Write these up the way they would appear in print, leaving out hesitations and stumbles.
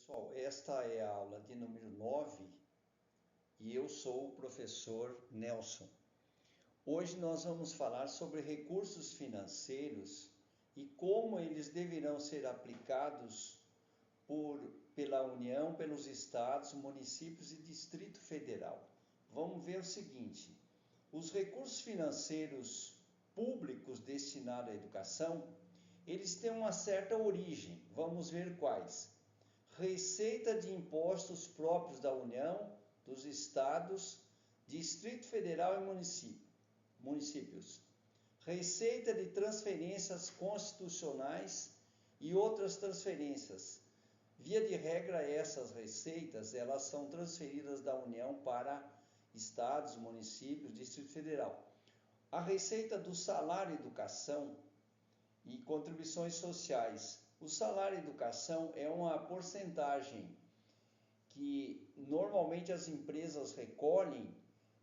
Pessoal, esta é a aula de número 9 e eu sou o professor Nelson. Hoje nós vamos falar sobre recursos financeiros e como eles deverão ser aplicados pela União, pelos estados, municípios e Distrito Federal. Vamos ver o seguinte: os recursos financeiros públicos destinados à educação, eles têm uma certa origem. Vamos ver quais. Receita de impostos próprios da União, dos estados, Distrito Federal e municípios. Receita de transferências constitucionais e outras transferências. Via de regra, essas receitas, elas são transferidas da União para estados, municípios, Distrito Federal. A receita do salário educação e contribuições sociais. O salário educação é uma porcentagem que normalmente as empresas recolhem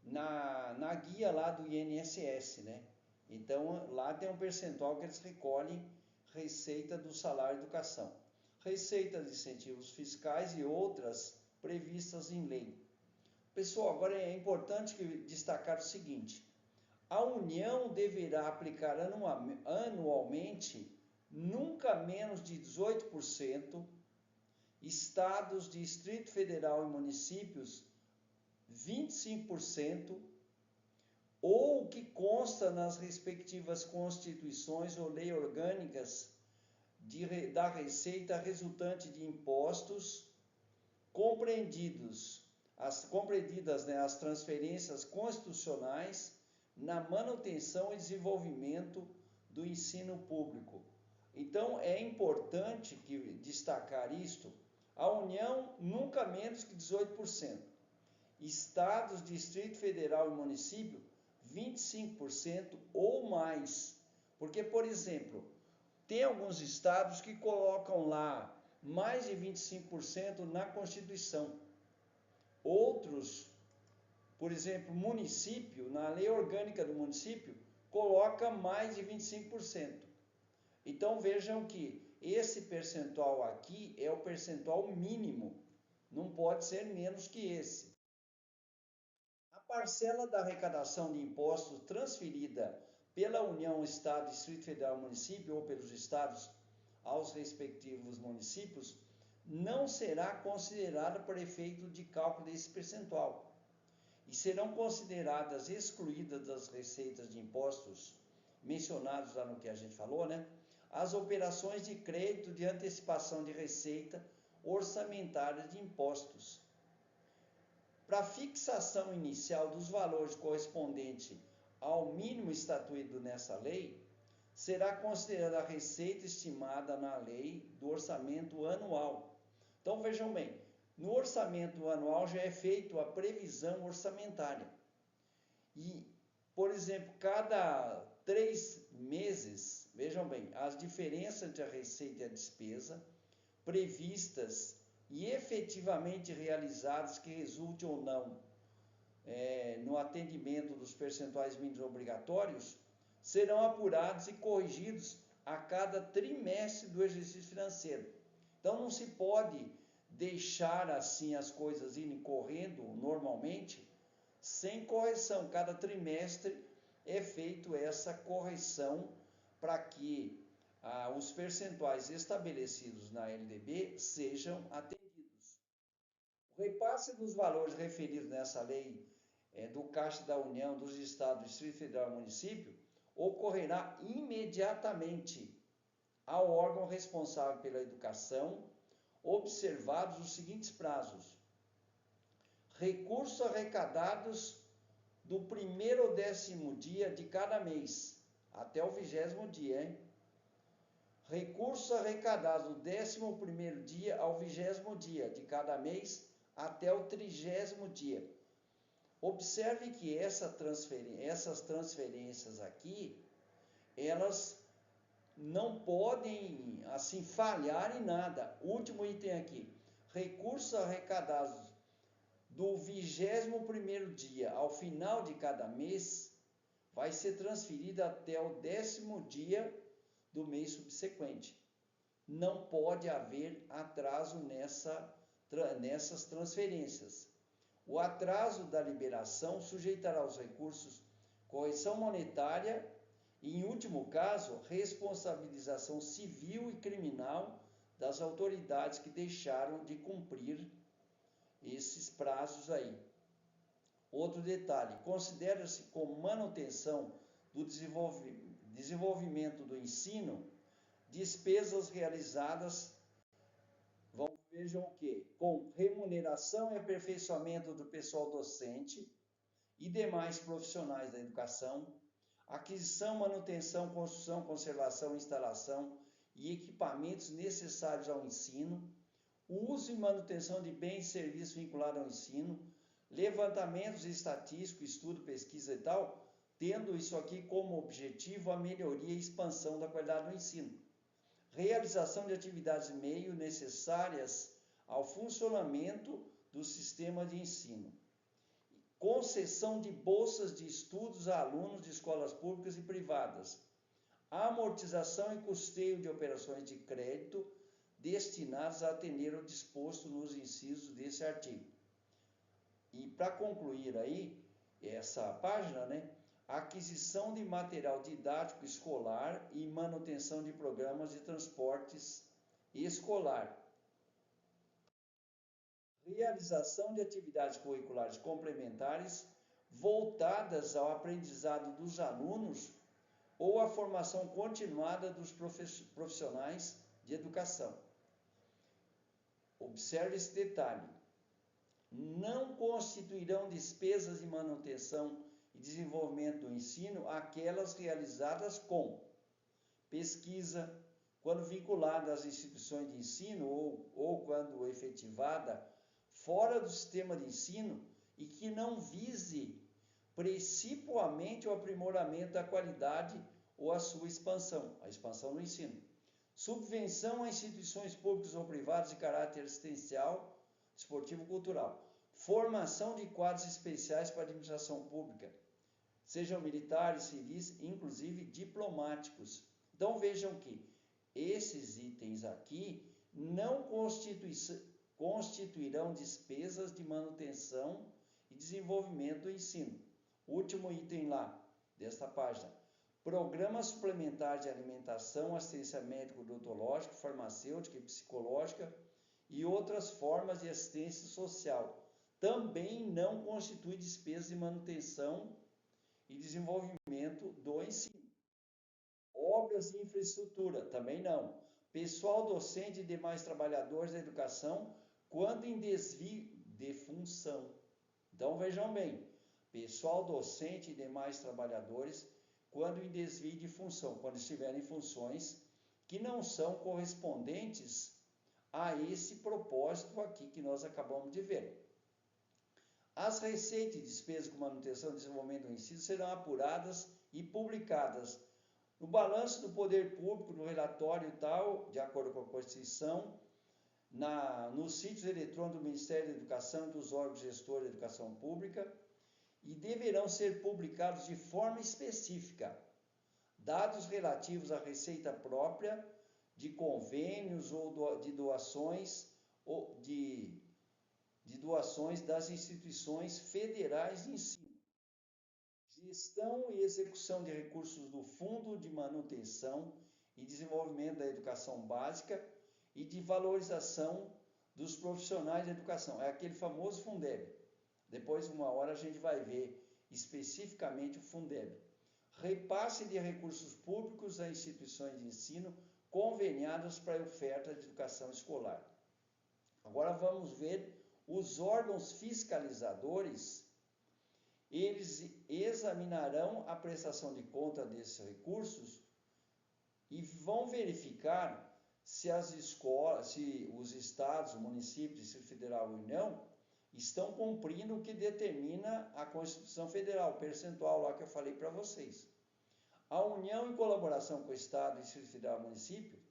na guia lá do INSS, né? Então, lá tem um percentual que eles recolhem receita do salário educação. Receita de incentivos fiscais e outras previstas em lei. Pessoal, agora é importante destacar o seguinte: a União deverá aplicar anualmente nunca menos de 18%, estados, Distrito Federal e municípios 25%, ou o que consta nas respectivas constituições ou leis orgânicas da receita resultante de impostos compreendidas, as transferências constitucionais na manutenção e desenvolvimento do ensino público. Então, é importante destacar isto: a União nunca menos que 18%, estados, Distrito Federal e município 25% ou mais. Porque, por exemplo, tem alguns estados que colocam lá mais de 25% na Constituição. Outros, por exemplo, município, na lei orgânica do município, coloca mais de 25%. Então vejam que esse percentual aqui é o percentual mínimo, não pode ser menos que esse. A parcela da arrecadação de impostos transferida pela União, Estado, Distrito Federal, Município ou pelos estados aos respectivos municípios não será considerada por efeito de cálculo desse percentual e serão consideradas excluídas das receitas de impostos mencionados lá no que a gente falou, né? As operações de crédito de antecipação de receita orçamentária de impostos. Para fixação inicial dos valores correspondente ao mínimo estatuído nessa lei, será considerada a receita estimada na lei do orçamento anual. Então vejam bem, no orçamento anual já é feita a previsão orçamentária. E, por exemplo, cada 3 meses, vejam bem, as diferenças entre a receita e a despesa previstas e efetivamente realizadas que resulte ou não no atendimento dos percentuais mínimos obrigatórios serão apurados e corrigidos a cada trimestre do exercício financeiro. Então não se pode deixar assim as coisas irem correndo normalmente sem correção. Cada trimestre é feito essa correção para que os percentuais estabelecidos na LDB sejam atendidos. O repasse dos valores referidos nessa lei do Caixa da União, dos Estados, Distrito Federal e Município ocorrerá imediatamente ao órgão responsável pela educação, observados os seguintes prazos: recursos arrecadados do primeiro ao 10º dia de cada mês, até o 20º dia, hein? Recursos arrecadados do 11º dia ao 20º dia de cada mês, até o 30º dia. Observe que essas transferências aqui, elas não podem assim falhar em nada. Último item aqui: recursos arrecadados do 21º dia ao final de cada mês vai ser transferido até o 10º dia do mês subsequente. não pode haver atraso nessas transferências. O atraso da liberação sujeitará os recursos correção monetária e, em último caso, responsabilização civil e criminal das autoridades que deixaram de cumprir esses prazos aí. Outro detalhe, considera-se como manutenção do desenvolvimento do ensino despesas realizadas, vejam o quê? Com remuneração e aperfeiçoamento do pessoal docente e demais profissionais da educação, aquisição, manutenção, construção, conservação, instalação e equipamentos necessários ao ensino, uso e manutenção de bens e serviços vinculados ao ensino, levantamentos estatísticos, estudo, pesquisa e tal, tendo isso aqui como objetivo a melhoria e expansão da qualidade do ensino. Realização de atividades meio necessárias ao funcionamento do sistema de ensino. Concessão de bolsas de estudos a alunos de escolas públicas e privadas. Amortização e custeio de operações de crédito destinadas a atender ao disposto nos incisos desse artigo. E para concluir aí essa página, aquisição de material didático escolar e manutenção de programas de transportes escolar. Realização de atividades curriculares complementares voltadas ao aprendizado dos alunos ou à formação continuada dos profissionais de educação. Observe esse detalhe. Não constituirão despesas de manutenção e desenvolvimento do ensino aquelas realizadas com pesquisa, quando vinculada às instituições de ensino ou quando efetivada fora do sistema de ensino e que não vise principalmente o aprimoramento da qualidade ou a sua expansão, a expansão do ensino. Subvenção a instituições públicas ou privadas de caráter assistencial, esportivo, cultural. Formação de quadros especiais para a administração pública, sejam militares, civis, inclusive diplomáticos. Então vejam que esses itens aqui não constituirão despesas de manutenção e desenvolvimento do ensino. Último item lá, desta página. Programas suplementares de alimentação, assistência médico-odontológica, farmacêutica e psicológica e outras formas de assistência social. Também não constitui despesas de manutenção e desenvolvimento do ensino. Obras de infraestrutura, também não. Pessoal docente e demais trabalhadores da educação, quando em desvio de função. Então vejam bem, pessoal docente e demais trabalhadores, quando em desvio de função, quando estiverem em funções que não são correspondentes a esse propósito aqui que nós acabamos de ver. As receitas e despesas com manutenção e desenvolvimento do ensino serão apuradas e publicadas no balanço do poder público, no relatório tal, de acordo com a Constituição, nos sítios eletrônicos do Ministério da Educação e dos órgãos gestores da educação pública, e deverão ser publicados de forma específica dados relativos à receita própria, de convênios ou de doações das instituições federais de ensino. Gestão e execução de recursos do Fundo de Manutenção e Desenvolvimento da Educação Básica e de valorização dos profissionais de educação. É aquele famoso Fundeb. Depois, uma hora, a gente vai ver especificamente o Fundeb. Repasse de recursos públicos a instituições de ensino conveniadas para a oferta de educação escolar. Agora vamos ver os órgãos fiscalizadores. Eles examinarão a prestação de conta desses recursos e vão verificar se as escolas, se os estados, o município, Distrito Federal e União estão cumprindo o que determina a Constituição Federal, o percentual lá que eu falei para vocês. A União, em colaboração com o Estado, Distrito Federal e Município,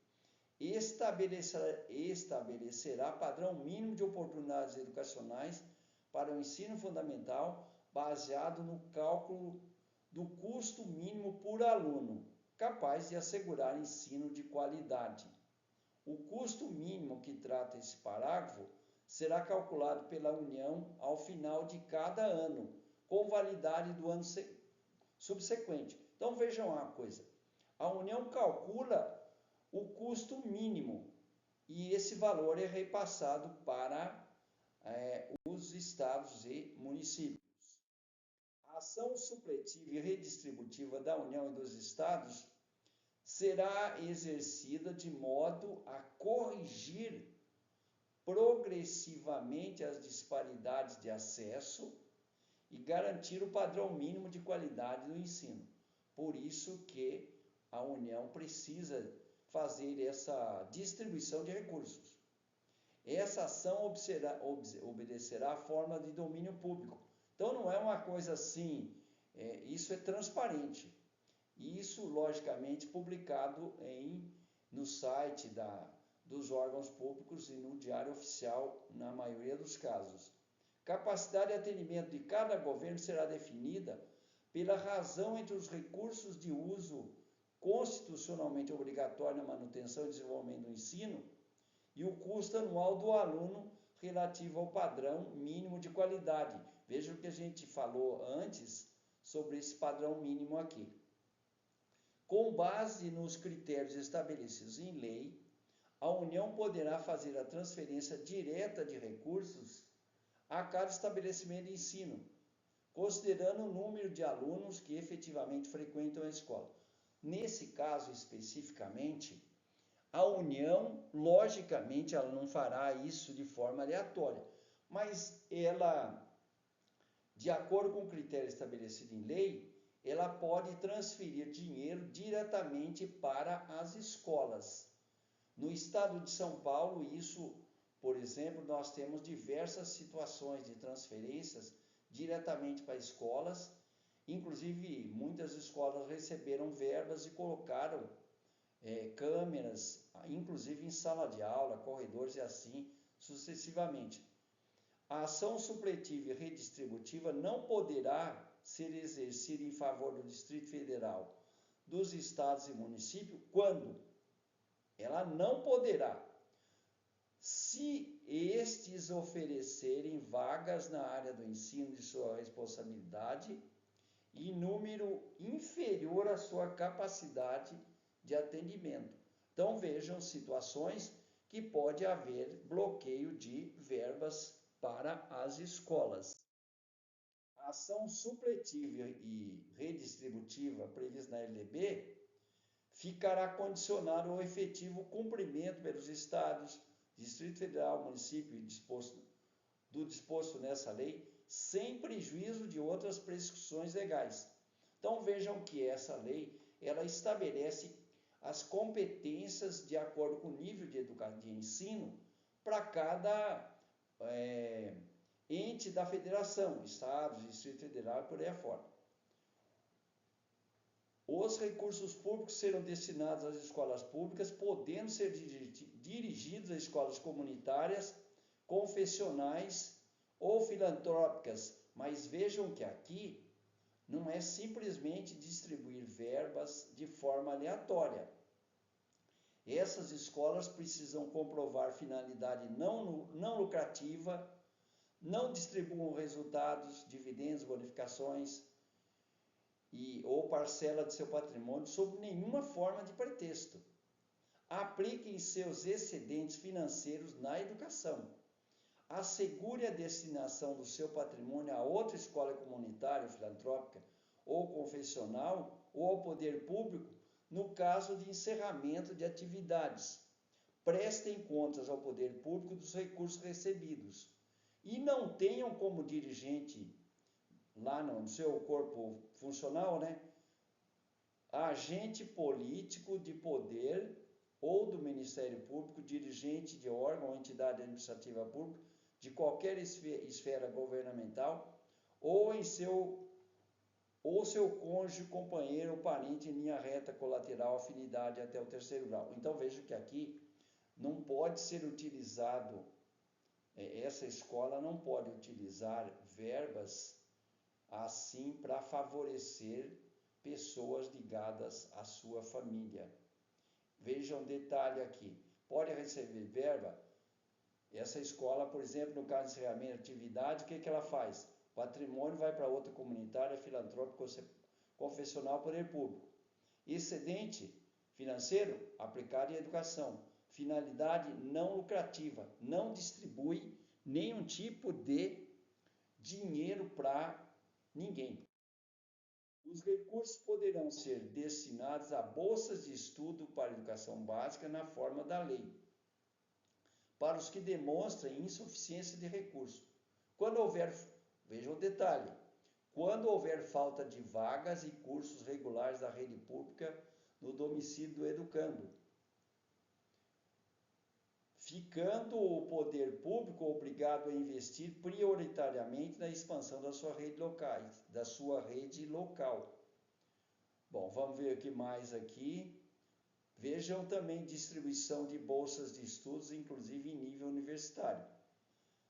estabelecerá padrão mínimo de oportunidades educacionais para o ensino fundamental, baseado no cálculo do custo mínimo por aluno, capaz de assegurar ensino de qualidade. O custo mínimo que trata esse parágrafo será calculado pela União ao final de cada ano, com validade do ano subsequente. Então vejam uma coisa, a União calcula o custo mínimo e esse valor é repassado para os estados e municípios. A ação supletiva e redistributiva da União e dos estados será exercida de modo a corrigir progressivamente as disparidades de acesso e garantir o padrão mínimo de qualidade do ensino. Por isso que a União precisa fazer essa distribuição de recursos. Essa ação obedecerá à forma de domínio público. Então não é uma coisa assim, isso é transparente. Isso, logicamente, publicado no site dos órgãos públicos e no Diário Oficial, na maioria dos casos. Capacidade de atendimento de cada governo será definida pela razão entre os recursos de uso constitucionalmente obrigatório na manutenção e desenvolvimento do ensino e o custo anual do aluno relativo ao padrão mínimo de qualidade. Veja o que a gente falou antes sobre esse padrão mínimo aqui. Com base nos critérios estabelecidos em lei, a União poderá fazer a transferência direta de recursos a cada estabelecimento de ensino, considerando o número de alunos que efetivamente frequentam a escola. Nesse caso especificamente, a União, logicamente, ela não fará isso de forma aleatória, mas ela, de acordo com o critério estabelecido em lei, ela pode transferir dinheiro diretamente para as escolas. No estado de São Paulo, isso, por exemplo, nós temos diversas situações de transferências diretamente para escolas, inclusive muitas escolas receberam verbas e colocaram câmeras, inclusive em sala de aula, corredores e assim sucessivamente. A ação supletiva e redistributiva não poderá ser exercida em favor do Distrito Federal, dos estados e municípios, quando ela não poderá, se estes oferecerem vagas na área do ensino de sua responsabilidade em número inferior à sua capacidade de atendimento. Então vejam situações que pode haver bloqueio de verbas para as escolas. A ação supletiva e redistributiva prevista na LDB ficará condicionada ao efetivo cumprimento pelos estados, Distrito Federal, município do disposto nessa lei, sem prejuízo de outras prescrições legais. Então vejam que essa lei ela estabelece as competências de acordo com o nível de ensino para cada ente da federação, estados, Distrito Federal e por aí afora. Os recursos públicos serão destinados às escolas públicas, podendo ser dirigidos a escolas comunitárias, confessionais ou filantrópicas. Mas vejam que aqui não é simplesmente distribuir verbas de forma aleatória. Essas escolas precisam comprovar finalidade não lucrativa, não distribuam resultados, dividendos, bonificações ou parcela de seu patrimônio sob nenhuma forma de pretexto. Apliquem seus excedentes financeiros na educação. Assegure a destinação do seu patrimônio a outra escola comunitária, filantrópica ou confessional ou ao poder público no caso de encerramento de atividades. Prestem contas ao poder público dos recursos recebidos e não tenham como dirigente lá no seu corpo funcional, agente político de poder ou do Ministério Público, dirigente de órgão ou entidade administrativa pública, de qualquer esfera governamental, ou seu cônjuge, companheiro ou parente em linha reta, colateral, afinidade até o terceiro grau. Então veja que aqui não pode ser utilizado, essa escola não pode utilizar verbas assim para favorecer pessoas ligadas à sua família. Vejam um detalhe aqui. pode receber verba. Essa escola, por exemplo, no caso de encerramento de atividade, o que ela faz? O patrimônio vai para outra comunitária, filantrópica, confessional, poder público. Excedente financeiro aplicado em educação. Finalidade não lucrativa. Não distribui nenhum tipo de dinheiro para ninguém. Os recursos poderão ser destinados a bolsas de estudo para educação básica na forma da lei, para os que demonstrem insuficiência de recursos. Quando houver, veja o detalhe, quando houver falta de vagas e cursos regulares da rede pública no domicílio do educando, ficando o poder público obrigado a investir prioritariamente na expansão da sua rede local. Bom, vamos ver aqui mais aqui. Vejam também distribuição de bolsas de estudos, inclusive em nível universitário.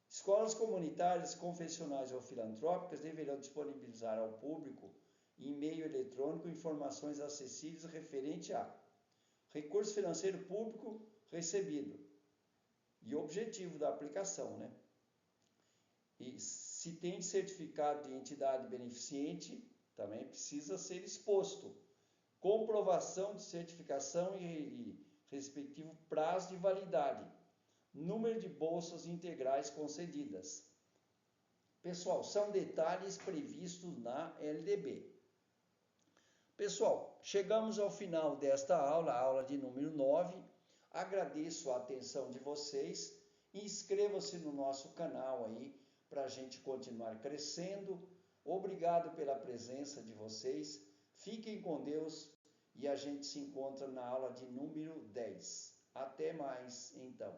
Escolas comunitárias, confessionais ou filantrópicas deverão disponibilizar ao público, em meio eletrônico, informações acessíveis referente a recurso financeiro público recebido e objetivo da aplicação, né? E se tem certificado de entidade beneficente, também precisa ser exposto. Comprovação de certificação e respectivo prazo de validade. Número de bolsas integrais concedidas. Pessoal, são detalhes previstos na LDB. Pessoal, chegamos ao final desta aula, a aula de número 9. Agradeço a atenção de vocês. Inscreva-se no nosso canal aí para a gente continuar crescendo. Obrigado pela presença de vocês. Fiquem com Deus e a gente se encontra na aula de número 10. Até mais, então.